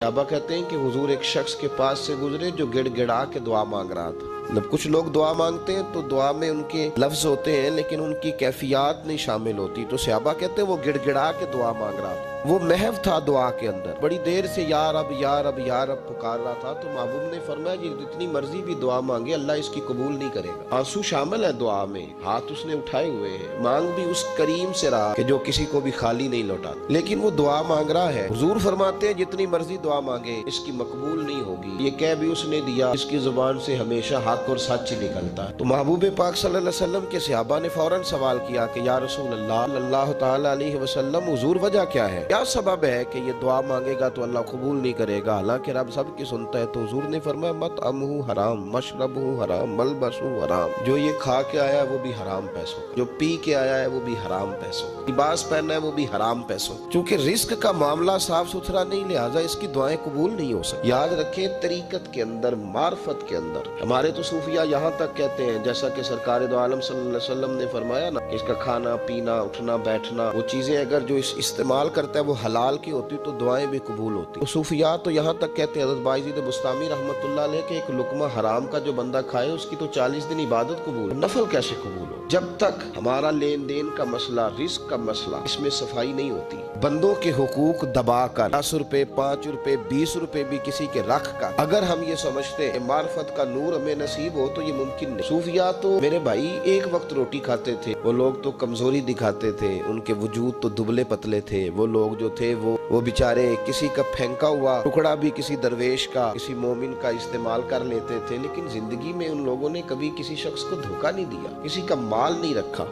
सहाबा कहते हैं कि हुजूर एक शख्स के पास से गुजरे जो गिड़गिड़ा के दुआ मांग रहा था। जब कुछ लोग दुआ मांगते हैं तो दुआ में उनके लफ्ज होते हैं लेकिन उनकी कैफियत नहीं शामिल होती। तो सहाबा कहते हैं वो गिड़गिड़ा के दुआ मांग रहा था, वो महव था दुआ के अंदर, बड़ी देर से या रब या रब या रब पुकार रहा था। तो महबूब ने फरमाया जी जितनी मर्जी भी दुआ मांगे अल्लाह इसकी कबूल नहीं करेगा। आंसू शामिल है दुआ में, हाथ उसने उठाए हुए हैं, मांग भी उस करीम से रहा कि जो किसी को भी खाली नहीं लौटाता, लेकिन वो दुआ मांग रहा है। हुजूर फरमाते हैं जितनी मर्जी दुआ मांगे इसकी मकबूल नहीं होगी। ये कह भी उसने दिया इसकी जुबान से हमेशा हक और सच ही निकलता है। तो महबूब पाक सल्लल्लाहु अलैहि वसल्लम के सहाबा ने फौरन सवाल किया कि या रसूल अल्लाह सल्लल्लाहु तआला अलैहि वसल्लम हुजूर वजह क्या है, क्या सबब है कि ये दुआ मांगेगा तो अल्लाह कबूल नहीं करेगा, हालांकि रब सब की सुनता है। तो हुजूर ने फरमाया मत अमहु हराम मशरबहु हराम मलबसहु हराम, जो ये खा के आया है वो भी हराम पैसों, जो पी के आया है वो भी हराम पैसों, लिबास पहना है वो भी हराम पैसों। चूंकि रिस्क का मामला साफ सुथरा नहीं लिहाजा इसकी दुआएं कबूल नहीं हो सकती। याद रखें तरीकत के अंदर मार्फत के अंदर हमारे तो सूफिया यहाँ तक कहते हैं जैसा कि सरकार दो आलम सल्लल्लाहु अलैहि वसल्लम ने फरमाया ना, इसका खाना पीना उठना बैठना वो चीजें अगर जो इस्तेमाल करता है वो हलाल की होती तो दुआएं भी कबूल होती। तो सूफिया तो यहाँ तक कहते हैं हज़रत बायज़ीद बुस्तामी रहमतुल्लाह अलैह के एक लुकमा हराम का जो बंदा खाए उसकी तो 40 दिन इबादत कबूल, नफल कैसे कबूल हो। जब तक हमारा लेन देन का मसला रिस्क का मसला इसमें सफाई नहीं होती, बंदों के हुकूक दबा कर 10 रुपए 5 रुपए 20 रुपए भी किसी के रख कर अगर हम ये समझते हैं मार्फत का नूर हमें नसीब हो तो ये मुमकिन नहीं। सूफिया तो मेरे भाई एक वक्त रोटी खाते थे, वो लोग तो कमजोरी दिखाते थे, उनके वजूद तो दुबले पतले थे। वो लोग जो थे वो बेचारे किसी का फेंका हुआ टुकड़ा भी किसी दरवेश का किसी मोमिन का इस्तेमाल कर लेते थे, लेकिन जिंदगी में उन लोगों ने कभी किसी शख्स को धोखा नहीं दिया, किसी का माल नहीं रखा।